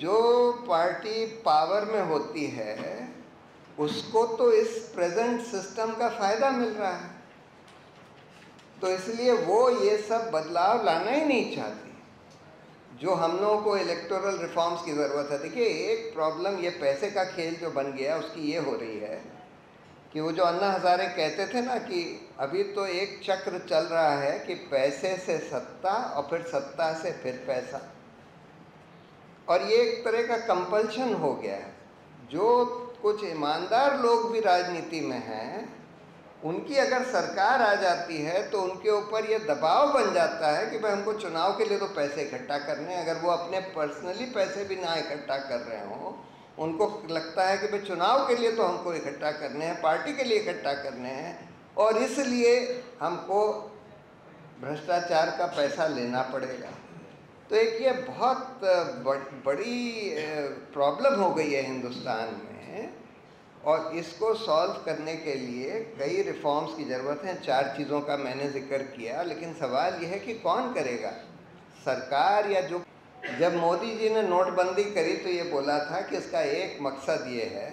जो party power में होती है उसको तो इस प्रेजेंट सिस्टम का फ़ायदा मिल रहा है, तो इसलिए वो ये सब बदलाव लाना ही नहीं चाहती। जो हम लोगों को इलेक्टोरल रिफॉर्म्स की ज़रूरत है, देखिए एक प्रॉब्लम ये पैसे का खेल जो बन गया उसकी ये हो रही है कि वो जो अन्ना हज़ारे कहते थे ना कि अभी तो एक चक्र चल रहा है कि पैसे से सत्ता और फिर सत्ता से फिर पैसा, और ये एक तरह का कंपल्शन हो गया है। जो कुछ ईमानदार लोग भी राजनीति में हैं, उनकी अगर सरकार आ जाती है तो उनके ऊपर ये दबाव बन जाता है कि भाई हमको चुनाव के लिए तो पैसे इकट्ठा करने हैं। अगर वो अपने पर्सनली पैसे भी ना इकट्ठा कर रहे हों, उनको लगता है कि भाई चुनाव के लिए तो हमको इकट्ठा करने हैं, पार्टी के लिए इकट्ठा करने हैं, और इसलिए हमको भ्रष्टाचार का पैसा लेना पड़ेगा। तो एक ये बहुत बड़ी प्रॉब्लम हो गई है हिंदुस्तान में, और इसको सॉल्व करने के लिए कई रिफॉर्म्स की ज़रूरत है। 4 चीज़ों का मैंने जिक्र किया, लेकिन सवाल यह है कि कौन करेगा, सरकार या जो। जब मोदी जी ने नोटबंदी करी तो ये बोला था कि इसका एक मकसद ये है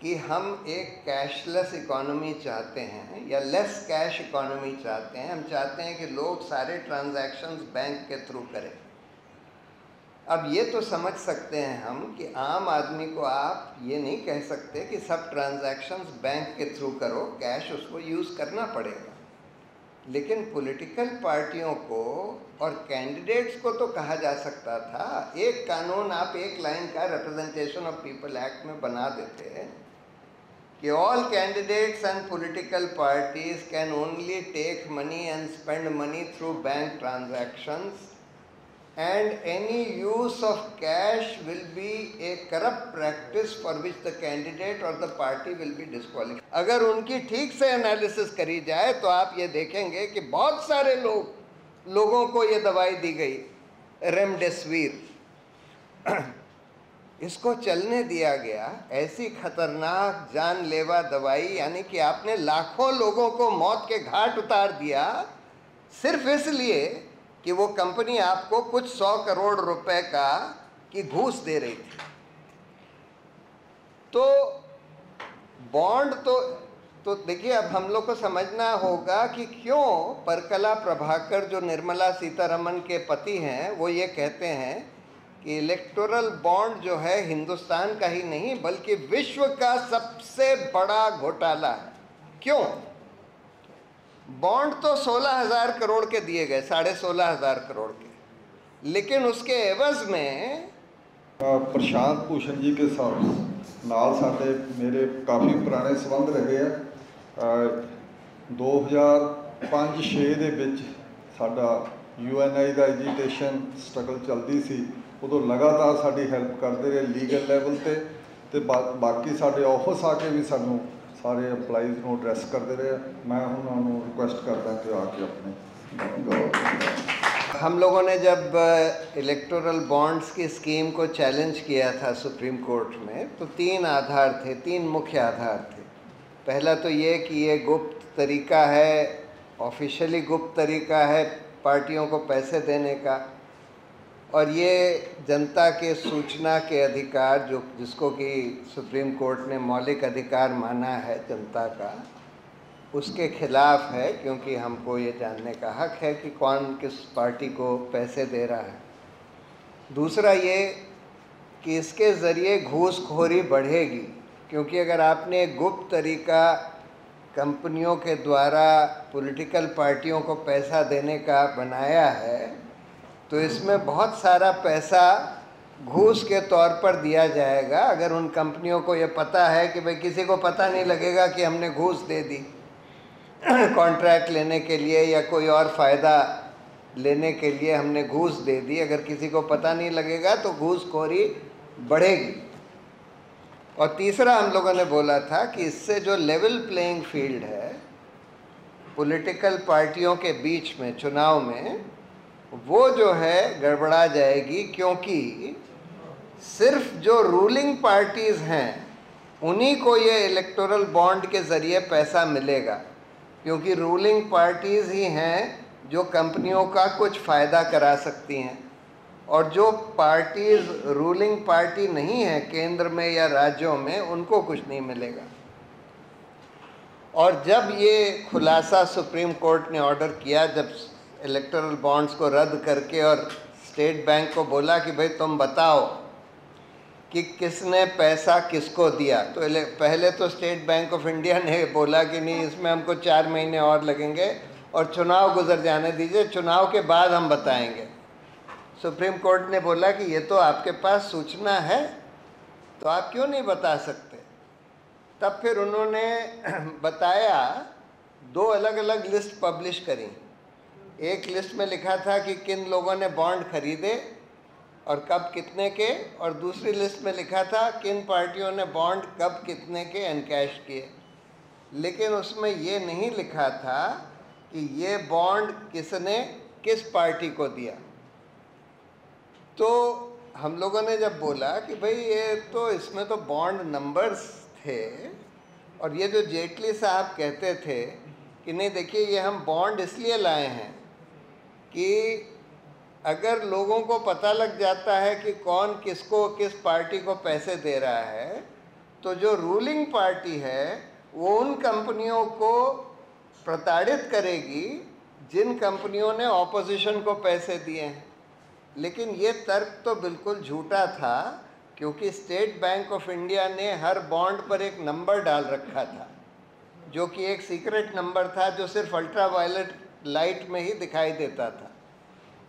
कि हम एक कैशलेस इकोनॉमी चाहते हैं या लेस कैश इकोनॉमी चाहते हैं। हम चाहते हैं कि लोग सारे ट्रांजैक्शंस बैंक के थ्रू करें। अब ये तो समझ सकते हैं हम कि आम आदमी को आप ये नहीं कह सकते कि सब ट्रांजैक्शंस बैंक के थ्रू करो, कैश उसको यूज़ करना पड़ेगा। लेकिन पॉलिटिकल पार्टियों को और कैंडिडेट्स को तो कहा जा सकता था, एक कानून आप एक लाइन का रिप्रेजेंटेशन ऑफ पीपल एक्ट में बना देते कि all candidates and political parties can only take money and spend money through bank transactions, and any use of cash will be a corrupt practice for which the candidate or the party will be disqualified. अगर उनकी ठीक से analysis करी जाए तो आप ये देखेंगे कि बहुत सारे लोगों को ये दवाई दी गई, रेमडेसिविर, इसको चलने दिया गया। ऐसी खतरनाक जानलेवा दवाई, यानी कि आपने लाखों लोगों को मौत के घाट उतार दिया सिर्फ इसलिए कि वो कंपनी आपको कुछ 100 करोड़ रुपए की घूस दे रही थी। तो बॉन्ड तो देखिए, अब हम लोग को समझना होगा कि क्यों परकला प्रभाकर, जो निर्मला सीतारमण के पति हैं, वो ये कहते हैं कि इलेक्टोरल बॉन्ड जो है हिंदुस्तान का ही नहीं बल्कि विश्व का सबसे बड़ा घोटाला है। क्यों? बॉन्ड तो 16,000 करोड़ के दिए गए, 16,500 करोड़ के, लेकिन उसके एवज में प्रशांत भूषण जी के साथ नाल साडे मेरे काफ़ी पुराने संबंध रहे हैं। 2005-6 ਦੇ ਵਿੱਚ ਸਾਡਾ UNI ਦਾ एजिटेशन स्ट्रगल चलती सी, उदों लगातार साड़ी हैल्प करते रहे लीगल लैवल ते बाकी साढ़े ऑफिस आके भी सानू सारे एम्पलाइज को एड्रैस करते रहे। मैं उन्होंने रिक्वेस्ट करता कि आके अपने। हम लोगों ने जब इलेक्टोरल बॉन्ड्स की स्कीम को चैलेंज किया था सुप्रीम कोर्ट में, तो 3 आधार थे, 3 मुख्य आधार थे। पहला तो ये कि ये गुप्त तरीका है, ऑफिशियली गुप्त तरीका है पार्टियों को पैसे देने का, और ये जनता के सूचना के अधिकार जिसको कि सुप्रीम कोर्ट ने मौलिक अधिकार माना है जनता का, उसके खिलाफ है, क्योंकि हमको ये जानने का हक है कि कौन किस पार्टी को पैसे दे रहा है। दूसरा ये कि इसके ज़रिए घूसखोरी बढ़ेगी, क्योंकि अगर आपने गुप्त तरीका कंपनियों के द्वारा पॉलिटिकल पार्टियों को पैसा देने का बनाया है, तो इसमें बहुत सारा पैसा घूस के तौर पर दिया जाएगा। अगर उन कंपनियों को ये पता है कि भाई किसी को पता नहीं लगेगा कि हमने घूस दे दी कॉन्ट्रैक्ट लेने के लिए या कोई और फ़ायदा लेने के लिए हमने घूस दे दी, अगर किसी को पता नहीं लगेगा तो घूसखोरी बढ़ेगी। और तीसरा हम लोगों ने बोला था कि इससे जो लेवल प्लेइंग फील्ड है पॉलिटिकल पार्टियों के बीच में चुनाव में, वो जो है गड़बड़ा जाएगी, क्योंकि सिर्फ जो रूलिंग पार्टीज़ हैं उन्हीं को ये इलेक्टोरल बॉन्ड के ज़रिए पैसा मिलेगा, क्योंकि रूलिंग पार्टीज़ ही हैं जो कंपनियों का कुछ फ़ायदा करा सकती हैं। और जो पार्टीज रूलिंग पार्टी नहीं है केंद्र में या राज्यों में, उनको कुछ नहीं मिलेगा। और जब ये खुलासा सुप्रीम कोर्ट ने ऑर्डर किया, जब इलेक्टोरल बॉन्ड्स को रद्द करके और स्टेट बैंक को बोला कि भाई तुम बताओ कि किसने पैसा किसको दिया, तो पहले तो स्टेट बैंक ऑफ इंडिया ने बोला कि नहीं, इसमें हमको 4 महीने और लगेंगे और चुनाव गुजर जाने दीजिए, चुनाव के बाद हम बताएंगे। सुप्रीम कोर्ट ने बोला कि ये तो आपके पास सूचना है, तो आप क्यों नहीं बता सकते। तब फिर उन्होंने बताया, 2 अलग अलग लिस्ट पब्लिश करी। एक लिस्ट में लिखा था कि किन लोगों ने बॉन्ड खरीदे और कब कितने के, और दूसरी लिस्ट में लिखा था किन पार्टियों ने बॉन्ड कब कितने के एनकैश किए। लेकिन उसमें ये नहीं लिखा था कि ये बॉन्ड किसने किस पार्टी को दिया। तो हम लोगों ने जब बोला कि भाई ये तो, इसमें तो बॉन्ड नंबर्स थे, और ये जो जेटली साहब कहते थे कि नहीं देखिए, ये हम बॉन्ड इसलिए लाए हैं कि अगर लोगों को पता लग जाता है कि कौन किसको किस पार्टी को पैसे दे रहा है, तो जो रूलिंग पार्टी है वो उन कंपनियों को प्रताड़ित करेगी जिन कंपनियों ने ऑपोजिशन को पैसे दिए हैं। लेकिन ये तर्क तो बिल्कुल झूठा था, क्योंकि स्टेट बैंक ऑफ इंडिया ने हर बॉन्ड पर एक नंबर डाल रखा था, जो कि एक सीक्रेट नंबर था, जो सिर्फ अल्ट्रावायलेट लाइट में ही दिखाई देता था।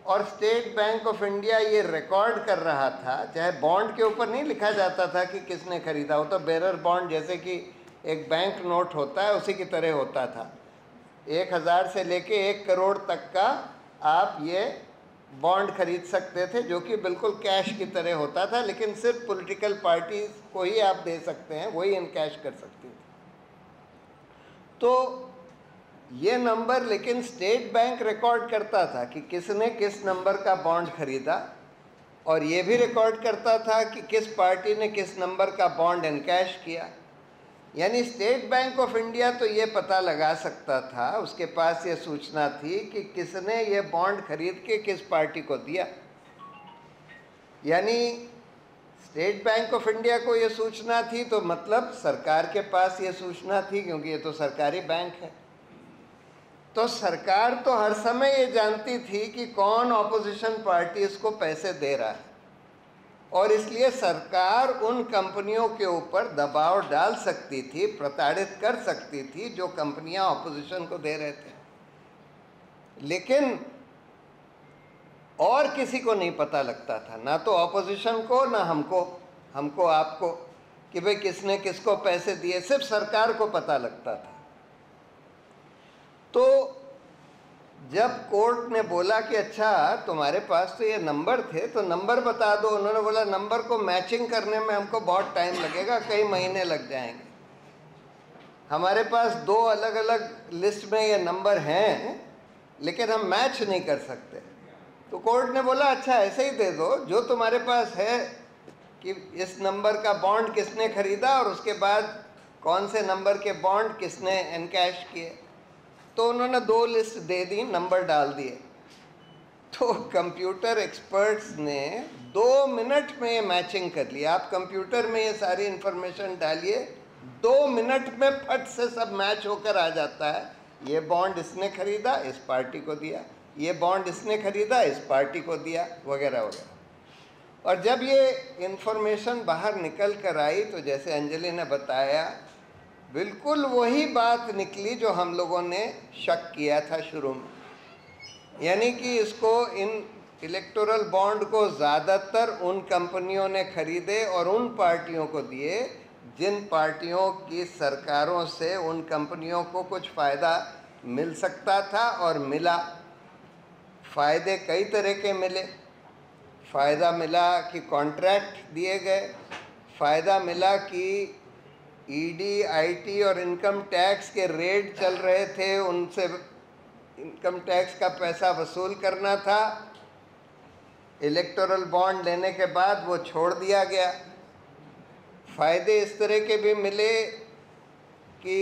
और स्टेट बैंक ऑफ इंडिया ये रिकॉर्ड कर रहा था, चाहे बॉन्ड के ऊपर नहीं लिखा जाता था कि किसने खरीदा, वो तो बेरर बॉन्ड जैसे कि एक बैंक नोट होता है उसी की तरह होता था। 1000 से लेके 1 करोड़ तक का आप ये बॉन्ड खरीद सकते थे, जो कि बिल्कुल कैश की तरह होता था, लेकिन सिर्फ पॉलिटिकल पार्टी को ही आप दे सकते हैं, वही इनकैश कर सकती थी। तो ये नंबर लेकिन स्टेट बैंक रिकॉर्ड करता था कि किसने किस नंबर का बॉन्ड खरीदा, और ये भी रिकॉर्ड करता था कि किस पार्टी ने किस नंबर का बॉन्ड इनकैश किया। यानी स्टेट बैंक ऑफ इंडिया तो ये पता लगा सकता था, उसके पास ये सूचना थी कि किसने ये बॉन्ड खरीद के किस पार्टी को दिया। यानी स्टेट बैंक ऑफ इंडिया को ये सूचना थी, तो मतलब सरकार के पास ये सूचना थी, क्योंकि ये तो सरकारी बैंक है। तो सरकार तो हर समय ये जानती थी कि कौन ऑपोजिशन पार्टी इसको पैसे दे रहा है, और इसलिए सरकार उन कंपनियों के ऊपर दबाव डाल सकती थी, प्रताड़ित कर सकती थी जो कंपनियां ऑपोजिशन को दे रहे थे। लेकिन और किसी को नहीं पता लगता था, ना तो ऑपोजिशन को ना हमको आपको, कि भाई किसने किसको पैसे दिए, सिर्फ सरकार को पता लगता था। तो जब कोर्ट ने बोला कि अच्छा तुम्हारे पास तो ये नंबर थे, तो नंबर बता दो, उन्होंने बोला नंबर को मैचिंग करने में हमको बहुत टाइम लगेगा, कई महीने लग जाएंगे, हमारे पास 2 अलग अलग लिस्ट में ये नंबर हैं, लेकिन हम मैच नहीं कर सकते। तो कोर्ट ने बोला अच्छा ऐसे ही दे दो, जो तुम्हारे पास है कि इस नंबर का बॉन्ड किसने खरीदा और उसके बाद कौन से नंबर के बॉन्ड किसने एनकैश किए। तो उन्होंने 2 लिस्ट दे दी, नंबर डाल दिए। तो कंप्यूटर एक्सपर्ट्स ने 2 मिनट में ये मैचिंग कर लिया। आप कंप्यूटर में ये सारी इंफॉर्मेशन डालिए, 2 मिनट में फट से सब मैच होकर आ जाता है। ये बॉन्ड इसने खरीदा, इस पार्टी को दिया, ये बॉन्ड इसने खरीदा, इस पार्टी को दिया, वगैरह वगैरह। और जब ये इंफॉर्मेशन बाहर निकल कर आई, तो जैसे अंजलि ने बताया, बिल्कुल वही बात निकली जो हम लोगों ने शक किया था शुरू में। यानी कि इसको, इन इलेक्टोरल बॉन्ड को ज़्यादातर उन कंपनियों ने खरीदे और उन पार्टियों को दिए जिन पार्टियों की सरकारों से उन कंपनियों को कुछ फ़ायदा मिल सकता था, और मिला। फ़ायदे कई तरह के मिले। फ़ायदा मिला कि कॉन्ट्रैक्ट दिए गए, फ़ायदा मिला कि ईडी, आईटी और इनकम टैक्स के रेड चल रहे थे, उनसे इनकम टैक्स का पैसा वसूल करना था, इलेक्टोरल बॉन्ड लेने के बाद वो छोड़ दिया गया। फ़ायदे इस तरह के भी मिले कि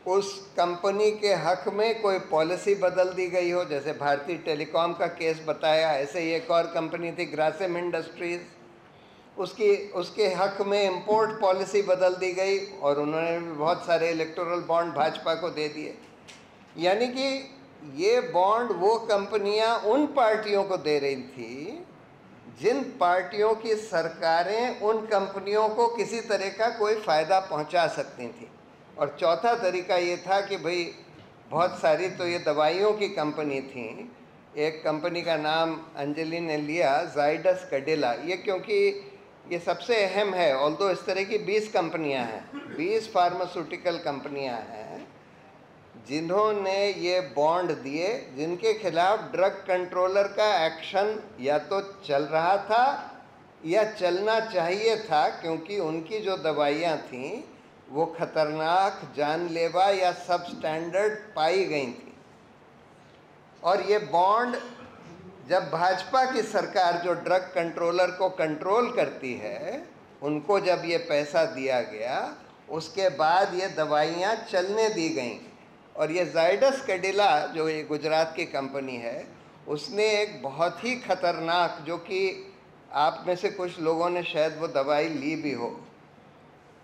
उस कंपनी के हक में कोई पॉलिसी बदल दी गई हो, जैसे भारतीय टेलीकॉम का केस बताया, ऐसे ही एक और कंपनी थी ग्रासिम इंडस्ट्रीज, उसके हक में इंपोर्ट पॉलिसी बदल दी गई और उन्होंने भी बहुत सारे इलेक्टोरल बॉन्ड भाजपा को दे दिए। यानी कि ये बॉन्ड वो कंपनियां उन पार्टियों को दे रही थी जिन पार्टियों की सरकारें उन कंपनियों को किसी तरह का कोई फ़ायदा पहुंचा सकती थी। और चौथा तरीका ये था कि भाई बहुत सारी तो ये दवाइयों की कंपनी थी। एक कंपनी का नाम अंजलि ने लिया, जाइडस कैडिला, ये क्योंकि ये सबसे अहम है। ऑल्दो इस तरह की 20 कंपनियां हैं, 20 फार्मास्यूटिकल कंपनियां हैं जिन्होंने ये बॉन्ड दिए, जिनके खिलाफ ड्रग कंट्रोलर का एक्शन या तो चल रहा था या चलना चाहिए था, क्योंकि उनकी जो दवाइयाँ थीं वो खतरनाक, जानलेवा या सब स्टैंडर्ड पाई गई थी। और ये बॉन्ड जब भाजपा की सरकार जो ड्रग कंट्रोलर को कंट्रोल करती है, उनको जब ये पैसा दिया गया, उसके बाद ये दवाइयाँ चलने दी गईं। और ये जाइडस कैडिला जो ये गुजरात की कंपनी है, उसने एक बहुत ही खतरनाक, जो कि आप में से कुछ लोगों ने शायद वो दवाई ली भी हो,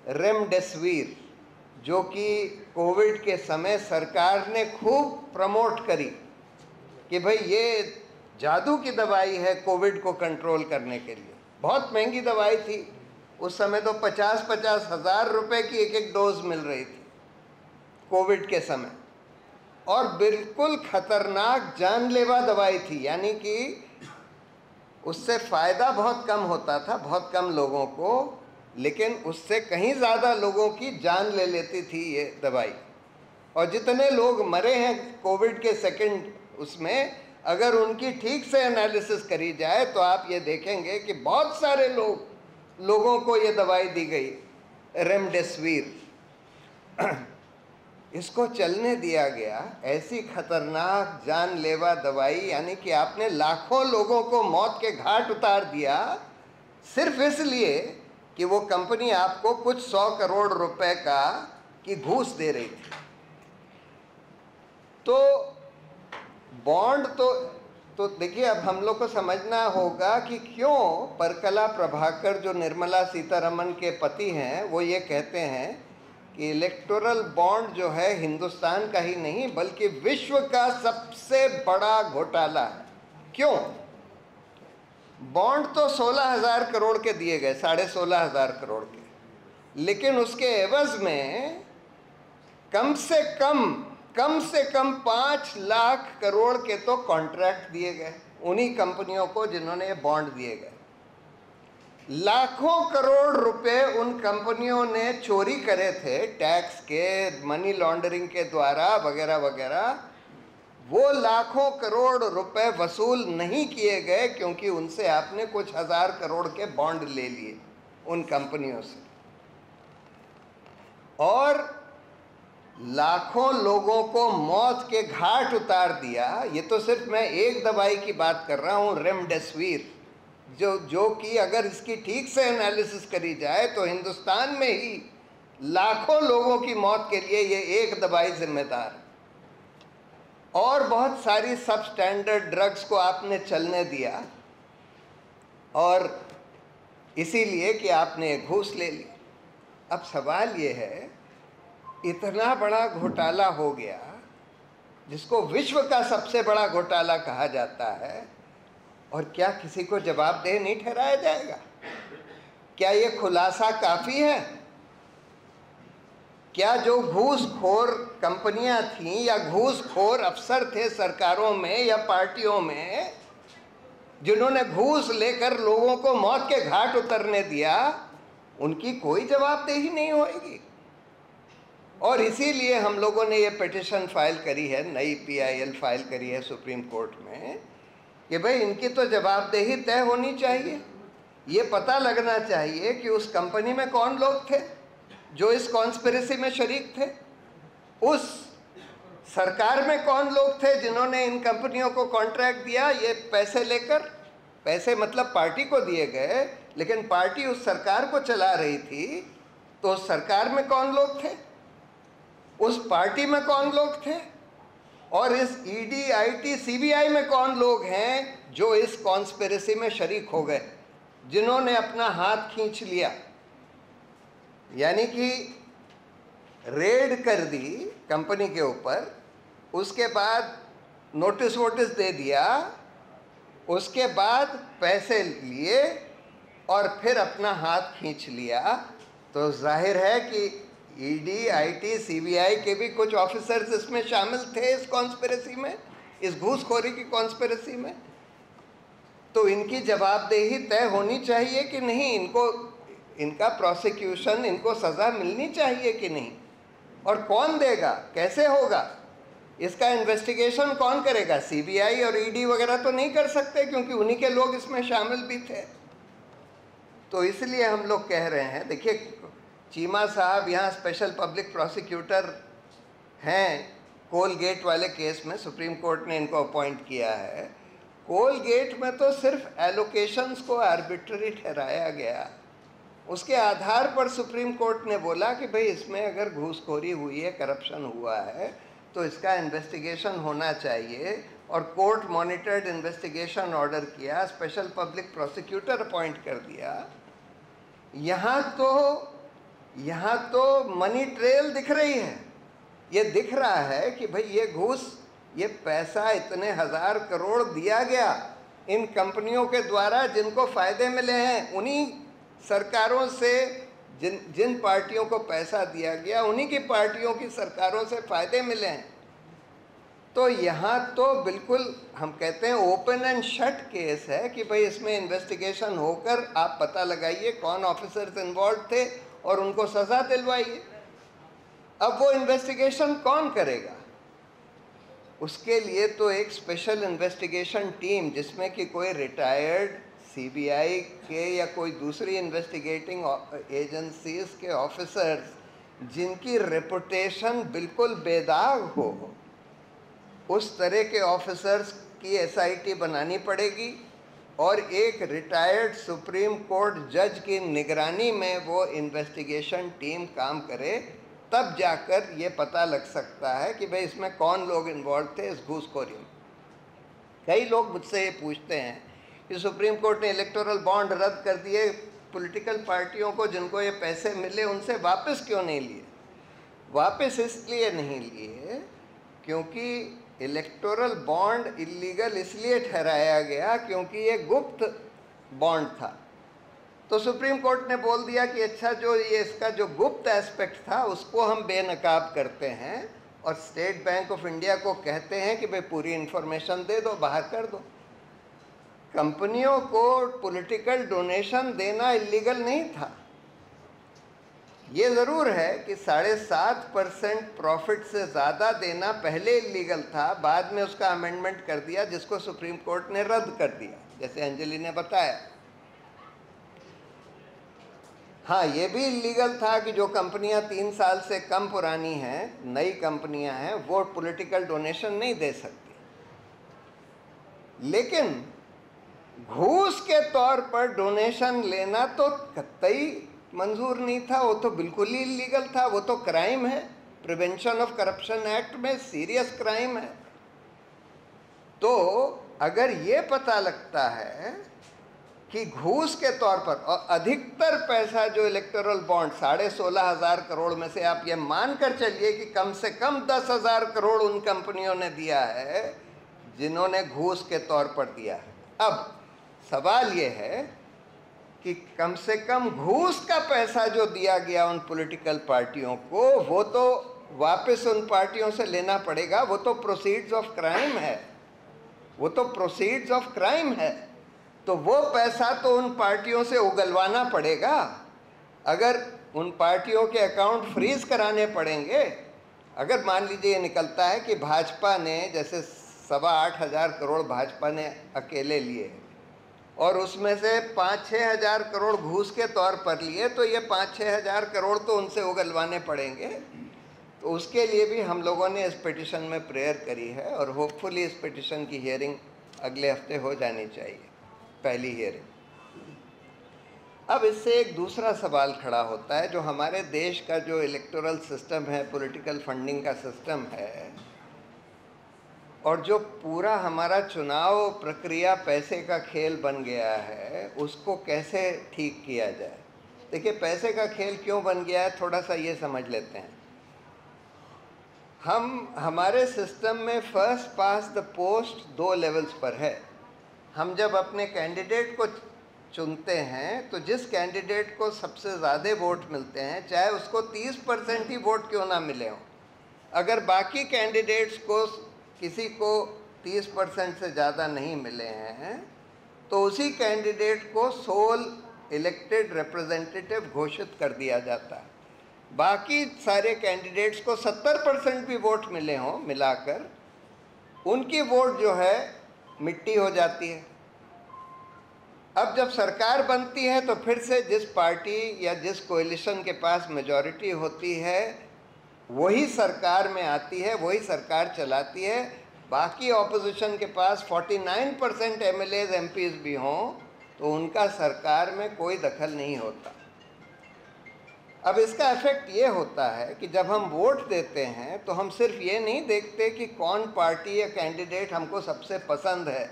रेमडेसिविर, जो कि कोविड के समय सरकार ने खूब प्रमोट करी कि भाई ये जादू की दवाई है कोविड को कंट्रोल करने के लिए। बहुत महंगी दवाई थी उस समय, तो 50-50 हज़ार रुपए की एक डोज मिल रही थी कोविड के समय, और बिल्कुल खतरनाक जानलेवा दवाई थी। यानी कि उससे फ़ायदा बहुत कम होता था, बहुत कम लोगों को, लेकिन उससे कहीं ज़्यादा लोगों की जान ले लेती थी ये दवाई। और जितने लोग मरे हैं कोविड के सेकंड उसमें, अगर उनकी ठीक से एनालिसिस करी जाए तो आप ये देखेंगे कि बहुत सारे लोगों को ये दवाई दी गई, रेमडेसिविर। इसको चलने दिया गया, ऐसी खतरनाक जानलेवा दवाई, यानी कि आपने लाखों लोगों को मौत के घाट उतार दिया सिर्फ इसलिए कि वो कंपनी आपको कुछ 100 करोड़ रुपए की घूस दे रही थी। तो बॉन्ड तो देखिए, अब हम लोग को समझना होगा कि क्यों परकला प्रभाकर, जो निर्मला सीतारमण के पति हैं, वो ये कहते हैं कि इलेक्टोरल बॉन्ड जो है हिंदुस्तान का ही नहीं बल्कि विश्व का सबसे बड़ा घोटाला है। क्यों? बॉन्ड तो 16,000 करोड़ के दिए गए, 16,500 करोड़ के, लेकिन उसके एवज में कम से कम 5 लाख करोड़ के तो कॉन्ट्रैक्ट दिए गए उन्हीं कंपनियों को जिन्होंने ये बॉन्ड दिए गए। लाखों करोड़ रुपए उन कंपनियों ने चोरी करे थे, टैक्स के, मनी लॉन्ड्रिंग के द्वारा, वगैरह वगैरह। वो लाखों करोड़ रुपए वसूल नहीं किए गए क्योंकि उनसे आपने कुछ 1000 करोड़ के बॉन्ड ले लिए उन कंपनियों से, और लाखों लोगों को मौत के घाट उतार दिया। ये तो सिर्फ मैं एक दवाई की बात कर रहा हूँ, रेमडेसिविर, जो कि अगर इसकी ठीक से एनालिसिस करी जाए तो हिंदुस्तान में ही लाखों लोगों की मौत के लिए ये एक दवाई जिम्मेदार है। और बहुत सारी सब स्टैंडर्ड ड्रग्स को आपने चलने दिया, और इसीलिए कि आपने घूस ले ली। अब सवाल ये है, इतना बड़ा घोटाला हो गया जिसको विश्व का सबसे बड़ा घोटाला कहा जाता है, और क्या किसी को जवाबदेह नहीं ठहराया जाएगा? क्या ये खुलासा काफ़ी है? क्या जो घूसखोर कंपनियां थीं या घूसखोर अफसर थे सरकारों में या पार्टियों में, जिन्होंने घूस लेकर लोगों को मौत के घाट उतरने दिया, उनकी कोई जवाबदेही नहीं होगी? और इसीलिए हम लोगों ने ये पिटिशन फाइल करी है, नई PIL फाइल करी है सुप्रीम कोर्ट में, कि भाई इनकी तो जवाबदेही तय होनी चाहिए। ये पता लगना चाहिए कि उस कंपनी में कौन लोग थे जो इस कॉन्स्पिरेसी में शरीक थे, उस सरकार में कौन लोग थे जिन्होंने इन कंपनियों को कॉन्ट्रैक्ट दिया ये पैसे लेकर। पैसे मतलब पार्टी को दिए गए, लेकिन पार्टी उस सरकार को चला रही थी, तो उस सरकार में कौन लोग थे? उस पार्टी में कौन लोग थे और इस ईडी, आईटी, सीबीआई में कौन लोग हैं जो इस कॉन्स्पिरेसी में शरीक हो गए, जिन्होंने अपना हाथ खींच लिया, यानी कि रेड कर दी कंपनी के ऊपर, उसके बाद नोटिस वोटिस दे दिया, उसके बाद पैसे लिए और फिर अपना हाथ खींच लिया। तो जाहिर है कि ईडी, आईटी, सीबीआई के भी कुछ ऑफिसर्स इसमें शामिल थे इस कॉन्स्पिरेसी में, इस घूसखोरी की कॉन्स्पिरेसी में। तो इनकी जवाबदेही तय होनी चाहिए कि नहीं, इनका प्रोसिक्यूशन, इनको सज़ा मिलनी चाहिए कि नहीं, और कौन देगा, कैसे होगा, इसका इन्वेस्टिगेशन कौन करेगा? सीबीआई और ईडी वगैरह तो नहीं कर सकते क्योंकि उन्हीं के लोग इसमें शामिल भी थे। तो इसलिए हम लोग कह रहे हैं, देखिए चीमा साहब यहाँ स्पेशल पब्लिक प्रोसिक्यूटर हैं कोलगेट वाले केस में, सुप्रीम कोर्ट ने इनको अपॉइंट किया है। कोलगेट में तो सिर्फ एलोकेशंस को आर्बिट्ररी ठहराया गया, उसके आधार पर सुप्रीम कोर्ट ने बोला कि भाई इसमें अगर घूसखोरी हुई है, करप्शन हुआ है, तो इसका इन्वेस्टिगेशन होना चाहिए, और कोर्ट मॉनिटर्ड इन्वेस्टिगेशन ऑर्डर किया, स्पेशल पब्लिक प्रोसिक्यूटर अपॉइंट कर दिया। यहाँ तो मनी ट्रेल दिख रही है, ये दिख रहा है कि भाई ये घूस, ये पैसा इतने हजार करोड़ दिया गया इन कंपनियों के द्वारा जिनको फ़ायदे मिले हैं, उन्हीं सरकारों से, जिन पार्टियों को पैसा दिया गया उन्हीं की पार्टियों की सरकारों से फ़ायदे मिले हैं। तो यहाँ तो बिल्कुल हम कहते हैं ओपन एंड शट केस है कि भाई इसमें इन्वेस्टिगेशन होकर आप पता लगाइए कौन ऑफिसर्स इन्वॉल्व थे और उनको सज़ा दिलवाइए। अब वो इन्वेस्टिगेशन कौन करेगा? उसके लिए तो एक स्पेशल इन्वेस्टिगेशन टीम, जिसमें कि कोई रिटायर्ड सीबीआई के या कोई दूसरी इन्वेस्टिगेटिंग एजेंसीज के ऑफिसर्स जिनकी रेपुटेशन बिल्कुल बेदाग हो, उस तरह के ऑफिसर्स की एसआईटी बनानी पड़ेगी, और एक रिटायर्ड सुप्रीम कोर्ट जज की निगरानी में वो इन्वेस्टिगेशन टीम काम करे, तब जाकर ये पता लग सकता है कि भाई इसमें कौन लोग इन्वॉल्व थे इस घूसखोरी में। कई लोग मुझसे ये पूछते हैं कि सुप्रीम कोर्ट ने इलेक्टोरल बॉन्ड रद्द कर दिए, पॉलिटिकल पार्टियों को जिनको ये पैसे मिले उनसे वापस क्यों नहीं लिए? वापस इसलिए नहीं लिए क्योंकि इलेक्टोरल बॉन्ड इलीगल इसलिए ठहराया गया क्योंकि ये गुप्त बॉन्ड था। तो सुप्रीम कोर्ट ने बोल दिया कि अच्छा, जो ये इसका जो गुप्त एस्पेक्ट था उसको हम बेनकाब करते हैं, और स्टेट बैंक ऑफ इंडिया को कहते हैं कि भाई पूरी इन्फॉर्मेशन दे दो, बाहर कर दो। कंपनियों को पॉलिटिकल डोनेशन देना इलीगल नहीं था। ये ज़रूर है कि 7.5% प्रॉफिट से ज़्यादा देना पहले इलीगल था, बाद में उसका अमेंडमेंट कर दिया जिसको सुप्रीम कोर्ट ने रद्द कर दिया, जैसे अंजलि ने बताया। हाँ, ये भी इलीगल था कि जो कंपनियां 3 साल से कम पुरानी हैं, नई कंपनियां हैं, वो पॉलिटिकल डोनेशन नहीं दे सकती। लेकिन घूस के तौर पर डोनेशन लेना तो कतई मंजूर नहीं था, वो तो बिल्कुल ही इलीगल था, वो तो क्राइम है। प्रिवेंशन ऑफ करप्शन एक्ट में सीरियस क्राइम है। तो अगर ये पता लगता है कि घूस के तौर पर, और अधिकतर पैसा जो इलेक्टोरल बॉन्ड 16,500 करोड़ में से आप ये मान कर चलिए कि कम से कम 10,000 करोड़ उन कंपनियों ने दिया है जिन्होंने घूस के तौर पर दिया है। अब सवाल ये है कि कम से कम घूस का पैसा जो दिया गया उन पॉलिटिकल पार्टियों को, वो तो वापस उन पार्टियों से लेना पड़ेगा, वो तो प्रोसीड्स ऑफ क्राइम है, वो तो प्रोसीड्स ऑफ क्राइम है। तो वो पैसा तो उन पार्टियों से उगलवाना पड़ेगा। अगर उन पार्टियों के अकाउंट फ्रीज कराने पड़ेंगे, अगर मान लीजिए ये निकलता है कि भाजपा ने, जैसे 8,500 करोड़ भाजपा ने अकेले लिए और उसमें से 5-6 हज़ार करोड़ घूस के तौर पर लिए, तो ये 5-6 हज़ार करोड़ तो उनसे उगलवाने पड़ेंगे। तो उसके लिए भी हम लोगों ने इस पिटिशन में प्रेयर करी है, और होपफुली इस पिटिशन की हियरिंग अगले हफ्ते हो जानी चाहिए, पहली हियरिंग। अब इससे एक दूसरा सवाल खड़ा होता है, जो हमारे देश का जो इलेक्टोरल सिस्टम है, पॉलिटिकल फंडिंग का सिस्टम है, और जो पूरा हमारा चुनाव प्रक्रिया पैसे का खेल बन गया है, उसको कैसे ठीक किया जाए। देखिए, पैसे का खेल क्यों बन गया है, थोड़ा सा ये समझ लेते हैं। हमारे सिस्टम में first pass the post 2 levels पर है। हम जब अपने कैंडिडेट को चुनते हैं तो जिस कैंडिडेट को सबसे ज़्यादा वोट मिलते हैं, चाहे उसको 30% ही वोट क्यों ना मिले हों, अगर बाकी कैंडिडेट्स को किसी को 30% से ज़्यादा नहीं मिले हैं, तो उसी कैंडिडेट को सोल इलेक्टेड रिप्रेजेंटेटिव घोषित कर दिया जाता है। बाकी सारे कैंडिडेट्स को 70% भी वोट मिले हों मिलाकर, उनकी वोट जो है मिट्टी हो जाती है। अब जब सरकार बनती है तो फिर से जिस पार्टी या जिस कोएलिशन के पास मेजॉरिटी होती है वही सरकार में आती है, वही सरकार चलाती है। बाकी ऑपोजिशन के पास 49% MLAs MPs भी हों तो उनका सरकार में कोई दखल नहीं होता। अब इसका इफेक्ट ये होता है कि जब हम वोट देते हैं तो हम सिर्फ ये नहीं देखते कि कौन पार्टी या कैंडिडेट हमको सबसे पसंद है,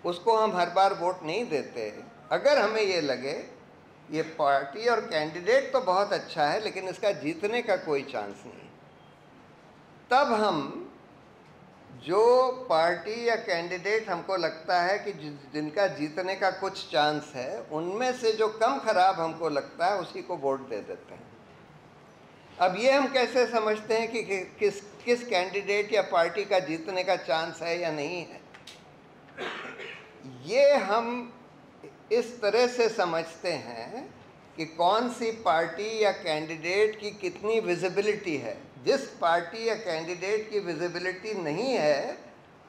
उसको हम हर बार वोट नहीं देते। अगर हमें ये लगे ये पार्टी और कैंडिडेट तो बहुत अच्छा है लेकिन इसका जीतने का कोई चांस नहीं, तब हम जो पार्टी या कैंडिडेट हमको लगता है कि जिनका जीतने का कुछ चांस है, उनमें से जो कम खराब हमको लगता है उसी को वोट दे देते हैं। अब ये हम कैसे समझते हैं कि किस कैंडिडेट या पार्टी का जीतने का चांस है या नहीं है? ये हम इस तरह से समझते हैं कि कौन सी पार्टी या कैंडिडेट की कितनी विजिबिलिटी है। जिस पार्टी या कैंडिडेट की विजिबिलिटी नहीं है,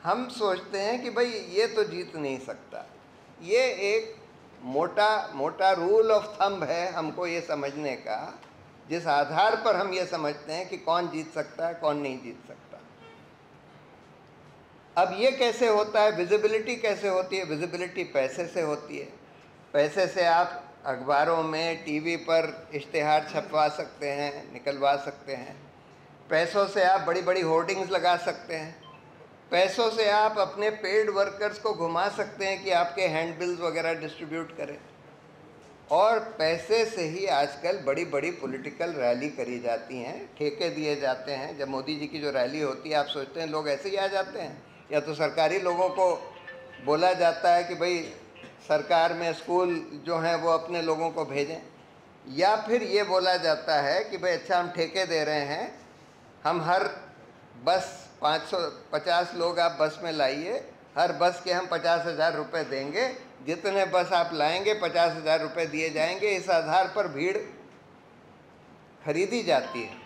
हम सोचते हैं कि भाई ये तो जीत नहीं सकता। ये एक मोटा रूल ऑफ थंब है हमको ये समझने का, जिस आधार पर हम ये समझते हैं कि कौन जीत सकता है, कौन नहीं जीत सकता। अब ये कैसे होता है, विजिबिलिटी कैसे होती है? विजिबिलिटी पैसे से होती है। पैसे से आप अखबारों में, टीवी पर इश्तिहार छपवा सकते हैं, निकलवा सकते हैं। पैसों से आप बड़ी बड़ी होर्डिंग्स लगा सकते हैं। पैसों से आप अपने पेड वर्कर्स को घुमा सकते हैं कि आपके हैंडबिल्स वगैरह डिस्ट्रीब्यूट करें। और पैसे से ही आजकल बड़ी बड़ी पॉलिटिकल रैली करी जाती हैं, ठेके दिए जाते हैं। जब मोदी जी की जो रैली होती है, आप सोचते हैं लोग ऐसे ही आ जाते हैं, या तो सरकारी लोगों को बोला जाता है कि भाई सरकार में स्कूल जो हैं वो अपने लोगों को भेजें, या फिर ये बोला जाता है कि भाई अच्छा हम ठेके दे रहे हैं, हम हर बस 550 लोग आप बस में लाइए, हर बस के हम 50,000 रुपये देंगे, जितने बस आप लाएंगे 50,000 रुपये दिए जाएंगे। इस आधार पर भीड़ खरीदी जाती है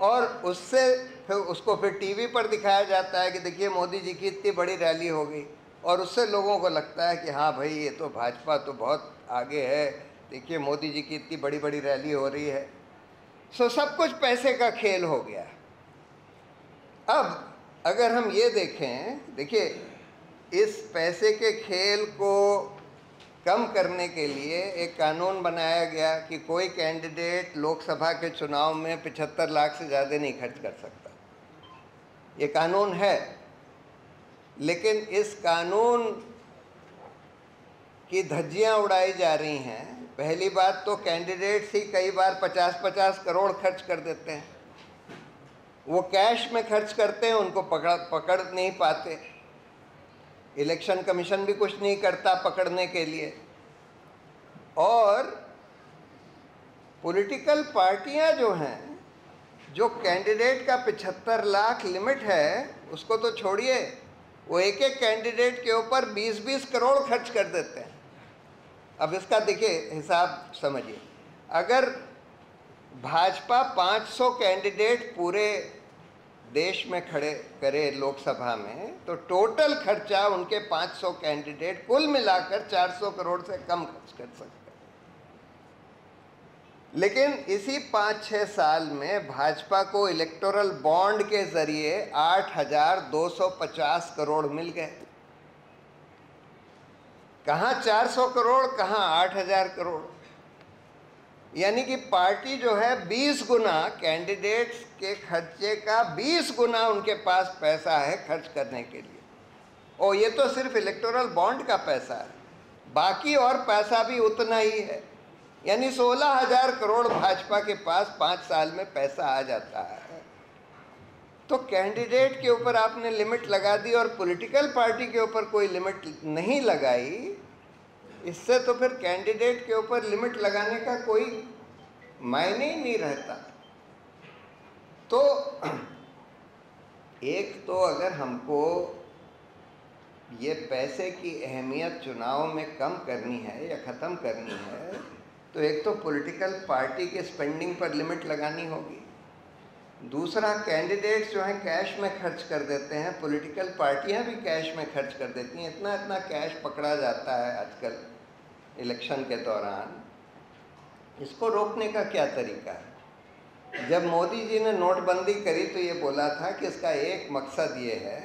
और उससे फिर उसको फिर टीवी पर दिखाया जाता है कि देखिए मोदी जी की इतनी बड़ी रैली हो गई, और उससे लोगों को लगता है कि हाँ भाई ये तो भाजपा तो बहुत आगे है, देखिए मोदी जी की इतनी बड़ी बड़ी रैली हो रही है। सो सब कुछ पैसे का खेल हो गया। अब अगर हम ये देखें, देखिए इस पैसे के खेल को कम करने के लिए एक कानून बनाया गया कि कोई कैंडिडेट लोकसभा के चुनाव में 75 लाख से ज़्यादा नहीं खर्च कर सकता। ये कानून है, लेकिन इस कानून की धज्जियां उड़ाई जा रही हैं। पहली बात तो कैंडिडेट्स ही कई बार 50-50 करोड़ खर्च कर देते हैं। वो कैश में खर्च करते हैं, उनको पकड़ नहीं पाते। इलेक्शन कमीशन भी कुछ नहीं करता पकड़ने के लिए। और पॉलिटिकल पार्टियां जो हैं, जो कैंडिडेट का 75 लाख लिमिट है, उसको तो छोड़िए, वो एक एक कैंडिडेट के ऊपर 20-20 करोड़ खर्च कर देते हैं। अब इसका देखिए हिसाब समझिए, अगर भाजपा 500 कैंडिडेट पूरे देश में खड़े करे लोकसभा में, तो टोटल खर्चा उनके 500 कैंडिडेट कुल मिलाकर 400 करोड़ से कम खर्च कर सकते हैं। लेकिन इसी 5-6 साल में भाजपा को इलेक्टोरल बॉन्ड के जरिए 8,250 करोड़ मिल गए। कहाँ 400 करोड़, कहाँ 8,000 करोड़। यानी कि पार्टी जो है 20 गुना कैंडिडेट्स के खर्चे का 20 गुना उनके पास पैसा है खर्च करने के लिए। और ये तो सिर्फ इलेक्टोरल बॉन्ड का पैसा है, बाकी और पैसा भी उतना ही है। यानी 16,000 करोड़ भाजपा के पास 5 साल में पैसा आ जाता है। तो कैंडिडेट के ऊपर आपने लिमिट लगा दी और पॉलिटिकल पार्टी के ऊपर कोई लिमिट नहीं लगाई। इससे तो फिर कैंडिडेट के ऊपर लिमिट लगाने का कोई मायने ही नहीं रहता। तो एक तो अगर हमको ये पैसे की अहमियत चुनाव में कम करनी है या ख़त्म करनी है, तो एक तो पॉलिटिकल पार्टी के स्पेंडिंग पर लिमिट लगानी होगी। दूसरा, कैंडिडेट्स जो हैं कैश में खर्च कर देते हैं, पॉलिटिकल पार्टियां भी कैश में खर्च कर देती हैं। इतना इतना कैश पकड़ा जाता है आजकल इलेक्शन के दौरान। इसको रोकने का क्या तरीका है? जब मोदी जी ने नोटबंदी करी तो ये बोला था कि इसका एक मकसद ये है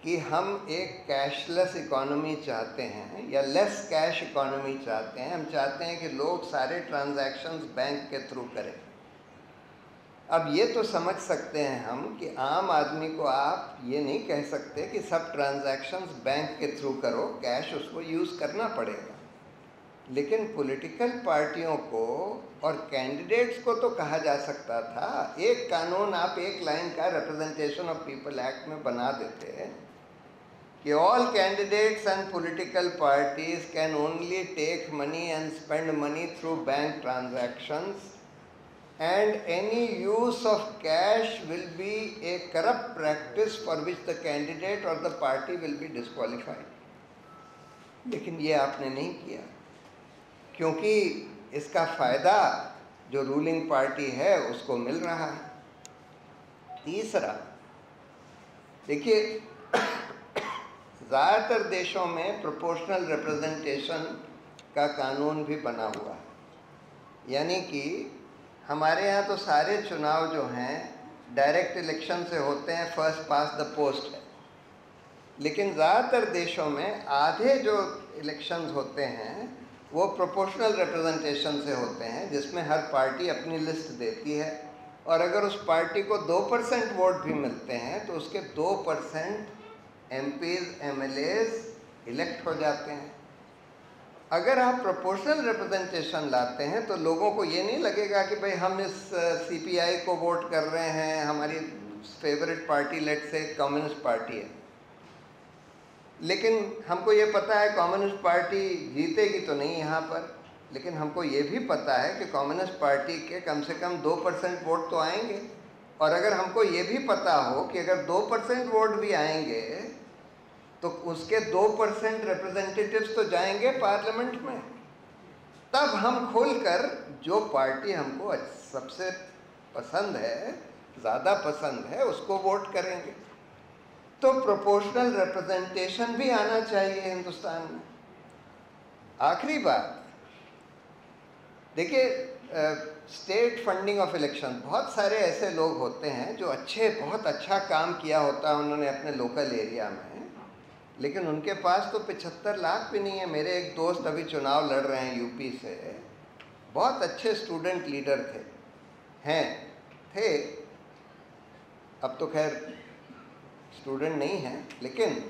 कि हम एक कैशलेस इकोनॉमी चाहते हैं या लेस कैश इकोनॉमी चाहते हैं। हम चाहते हैं कि लोग सारे ट्रांजैक्शंस बैंक के थ्रू करें। अब ये तो समझ सकते हैं हम कि आम आदमी को आप ये नहीं कह सकते कि सब ट्रांजैक्शंस बैंक के थ्रू करो, कैश उसको यूज़ करना पड़ेगा। लेकिन पॉलिटिकल पार्टियों को और कैंडिडेट्स को तो कहा जा सकता था, एक कानून आप एक लाइन का रिप्रेजेंटेशन ऑफ पीपल एक्ट में बना देते हैं कि all candidates and political parties can only take money and spend money through bank transactions and any use of cash will be a corrupt practice for which the candidate or the party will be disqualified. लेकिन ये आपने नहीं किया, क्योंकि इसका फ़ायदा जो ruling party है उसको मिल रहा है। तीसरा, देखिए ज़्यादातर देशों में प्रोपोर्शनल रिप्रेजेंटेशन का कानून भी बना हुआ है। यानी कि हमारे यहाँ तो सारे चुनाव जो हैं डायरेक्ट इलेक्शन से होते हैं, फर्स्ट पास द पोस्ट है। लेकिन ज़्यादातर देशों में आधे जो इलेक्शंस होते हैं वो प्रोपोर्शनल रिप्रेजेंटेशन से होते हैं, जिसमें हर पार्टी अपनी लिस्ट देती है और अगर उस पार्टी को 2% वोट भी मिलते हैं तो उसके 2% MPs MLAs इलेक्ट हो जाते हैं। अगर आप प्रोपोर्शनल रिप्रेजेंटेशन लाते हैं तो लोगों को ये नहीं लगेगा कि भाई हम इस CPI को वोट कर रहे हैं, हमारी फेवरेट पार्टी लेट से कम्युनिस्ट पार्टी है। लेकिन हमको ये पता है कम्युनिस्ट पार्टी जीतेगी तो नहीं यहाँ पर, लेकिन हमको ये भी पता है कि कम्युनिस्ट पार्टी के कम से कम 2% वोट तो आएंगे। और अगर हमको ये भी पता हो कि अगर 2% वोट भी आएंगे तो उसके 2% रिप्रेजेंटेटिव्स तो जाएंगे पार्लियामेंट में, तब हम खुलकर जो पार्टी हमको सबसे पसंद है, ज़्यादा पसंद है, उसको वोट करेंगे। तो प्रोपोर्शनल रिप्रेजेंटेशन भी आना चाहिए हिंदुस्तान में। आखिरी बात, देखिए स्टेट फंडिंग ऑफ इलेक्शन, बहुत सारे ऐसे लोग होते हैं जो बहुत अच्छा काम किया होता है उन्होंने अपने लोकल एरिया में, लेकिन उनके पास तो 75 लाख भी नहीं है। मेरे एक दोस्त अभी चुनाव लड़ रहे हैं यूपी से, बहुत अच्छे स्टूडेंट लीडर थे, अब तो खैर स्टूडेंट नहीं हैं, लेकिन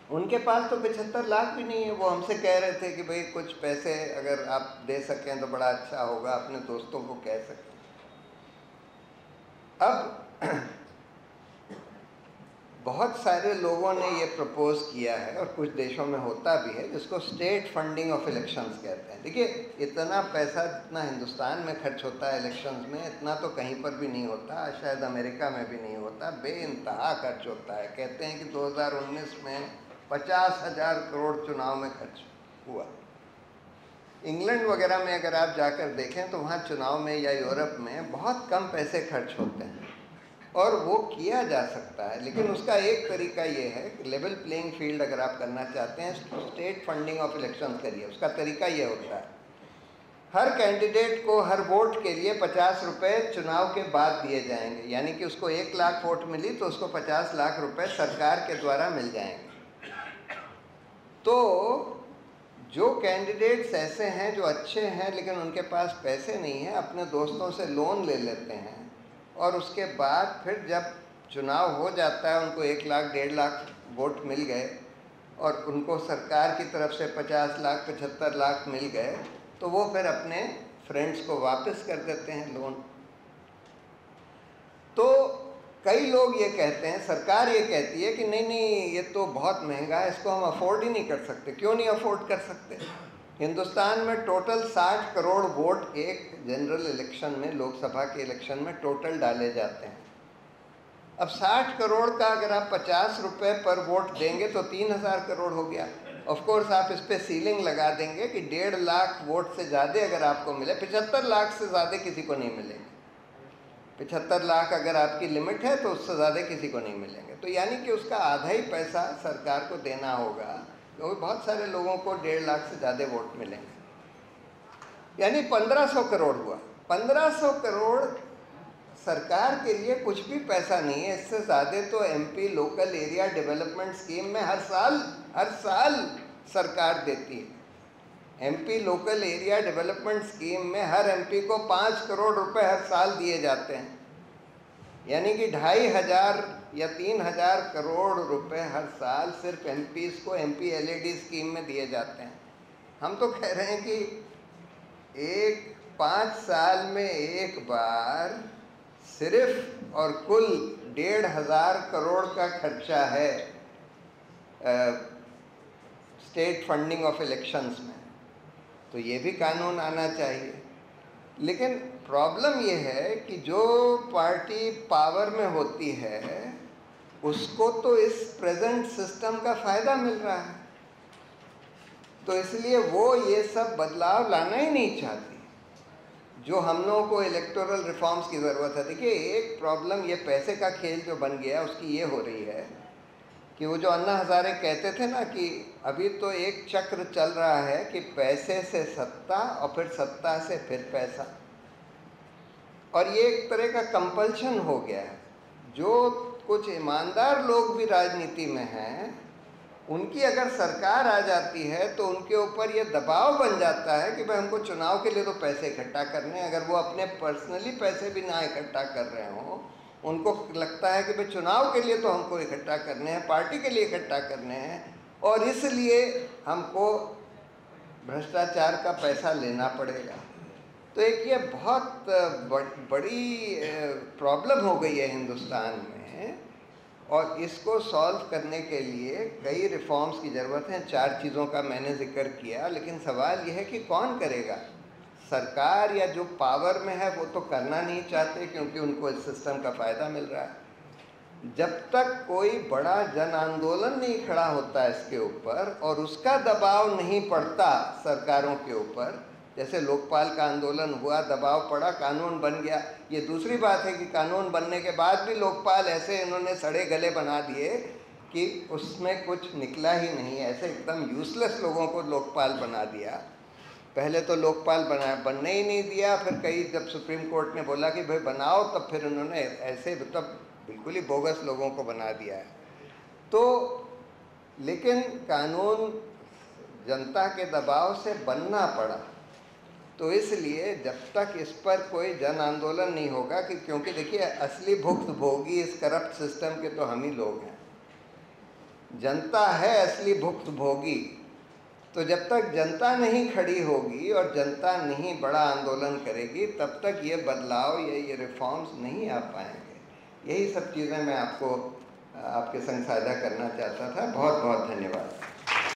उनके पास तो 75 लाख भी नहीं है। वो हमसे कह रहे थे कि भाई कुछ पैसे अगर आप दे सकें तो बड़ा अच्छा होगा, अपने दोस्तों को कह सकें। अब बहुत सारे लोगों ने ये प्रपोज किया है और कुछ देशों में होता भी है, जिसको स्टेट फंडिंग ऑफ इलेक्शंस कहते हैं। देखिए इतना पैसा जितना हिंदुस्तान में खर्च होता है इलेक्शंस में, इतना तो कहीं पर भी नहीं होता, शायद अमेरिका में भी नहीं होता। बेइंतहा खर्च होता है। कहते हैं कि 2019 में 50,000 करोड़ चुनाव में खर्च हुआ। इंग्लैंड वगैरह में अगर आप जाकर देखें तो वहाँ चुनाव में या यूरोप में बहुत कम पैसे खर्च होते हैं और वो किया जा सकता है। लेकिन उसका एक तरीका ये है कि लेवल प्लेइंग फील्ड अगर आप करना चाहते हैं तो स्टेट फंडिंग ऑफ इलेक्शन करिए। उसका तरीका ये होता है, हर कैंडिडेट को हर वोट के लिए 50 रुपये चुनाव के बाद दिए जाएंगे। यानी कि उसको 1 लाख वोट मिली तो उसको 50 लाख रुपए सरकार के द्वारा मिल जाएंगे। तो जो कैंडिडेट्स ऐसे हैं जो अच्छे हैं लेकिन उनके पास पैसे नहीं हैं, अपने दोस्तों से लोन ले लेते हैं और उसके बाद फिर जब चुनाव हो जाता है, उनको 1 लाख 1.5 लाख वोट मिल गए और उनको सरकार की तरफ से 50 लाख 75 लाख मिल गए, तो वो फिर अपने फ्रेंड्स को वापस कर देते हैं लोन। तो कई लोग ये कहते हैं, सरकार ये कहती है कि नहीं नहीं ये तो बहुत महंगा है, इसको हम अफोर्ड ही नहीं कर सकते। क्यों नहीं अफोर्ड कर सकते? हिंदुस्तान में टोटल 60 करोड़ वोट एक जनरल इलेक्शन में, लोकसभा के इलेक्शन में टोटल डाले जाते हैं। अब 60 करोड़ का अगर आप 50 रुपये पर वोट देंगे तो 3000 करोड़ हो गया। ऑफ कोर्स आप इस पर सीलिंग लगा देंगे कि 1.5 लाख वोट से ज़्यादा अगर आपको मिले, 75 लाख से ज़्यादा किसी को नहीं मिलेंगे। 75 लाख अगर आपकी लिमिट है तो उससे ज़्यादा किसी को नहीं मिलेंगे। तो यानी कि उसका आधा ही पैसा सरकार को देना होगा, क्योंकि बहुत सारे लोगों को 1.5 लाख से ज़्यादा वोट मिलेंगे। यानी 1500 करोड़ हुआ। 1500 करोड़ सरकार के लिए कुछ भी पैसा नहीं है। इससे ज़्यादा तो MP local area development scheme में हर साल सरकार देती है। MP local area development scheme में हर एमपी को 5 करोड़ रुपए हर साल दिए जाते हैं। यानी कि 2500 या 3000 करोड़ रुपए हर साल सिर्फ एमपीज़ को एमपी एलईडी स्कीम में दिए जाते हैं। हम तो कह रहे हैं कि 5 साल में एक बार सिर्फ और कुल 1500 करोड़ का खर्चा है स्टेट फंडिंग ऑफ इलेक्शंस में, तो ये भी कानून आना चाहिए। लेकिन प्रॉब्लम ये है कि जो पार्टी पावर में होती है उसको तो इस प्रेजेंट सिस्टम का फ़ायदा मिल रहा है, तो इसलिए वो ये सब बदलाव लाना ही नहीं चाहती। जो हम लोगों को इलेक्टोरल रिफॉर्म्स की ज़रूरत है। देखिए, एक प्रॉब्लम ये पैसे का खेल जो बन गया उसकी ये हो रही है कि वो जो अन्ना हज़ारे कहते थे ना कि अभी तो एक चक्र चल रहा है कि पैसे से सत्ता और फिर सत्ता से फिर पैसा, और ये एक तरह का कंपल्शन हो गया है। जो कुछ ईमानदार लोग भी राजनीति में हैं, उनकी अगर सरकार आ जाती है तो उनके ऊपर ये दबाव बन जाता है कि भाई हमको चुनाव के लिए तो पैसे इकट्ठा करने हैं। अगर वो अपने पर्सनली पैसे भी ना इकट्ठा कर रहे हों, उनको लगता है कि भाई चुनाव के लिए तो हमको इकट्ठा करने हैं, पार्टी के लिए इकट्ठा करने हैं, और इसलिए हमको भ्रष्टाचार का पैसा लेना पड़ेगा। तो एक ये बहुत बड़ी प्रॉब्लम हो गई है हिंदुस्तान में, और इसको सॉल्व करने के लिए कई रिफॉर्म्स की ज़रूरत है। 4 चीज़ों का मैंने जिक्र किया, लेकिन सवाल यह है कि कौन करेगा? सरकार या जो पावर में है वो तो करना नहीं चाहते क्योंकि उनको इस सिस्टम का फ़ायदा मिल रहा है। जब तक कोई बड़ा जन आंदोलन नहीं खड़ा होता इसके ऊपर और उसका दबाव नहीं पड़ता सरकारों के ऊपर, जैसे लोकपाल का आंदोलन हुआ, दबाव पड़ा, कानून बन गया। ये दूसरी बात है कि कानून बनने के बाद भी लोकपाल ऐसे इन्होंने सड़े गले बना दिए कि उसमें कुछ निकला ही नहीं। ऐसे एकदम यूजलेस लोगों को लोकपाल बना दिया। पहले तो लोकपाल बनने ही नहीं दिया, फिर कई जब सुप्रीम कोर्ट ने बोला कि भाई बनाओ, तब फिर उन्होंने ऐसे मतलब बिल्कुल ही बोगस लोगों को बना दिया है। तो लेकिन कानून जनता के दबाव से बनना पड़ा, तो इसलिए जब तक इस पर कोई जन आंदोलन नहीं होगा कि क्योंकि देखिए असली भुक्त भोगी इस करप्ट सिस्टम के तो हम ही लोग हैं, जनता है असली भुक्त भोगी। तो जब तक जनता नहीं खड़ी होगी और जनता नहीं बड़ा आंदोलन करेगी, तब तक ये बदलाव या ये रिफॉर्म्स नहीं आ पाएंगे। यही सब चीज़ें मैं आपको आपके संग साझा करना चाहता था। बहुत बहुत धन्यवाद।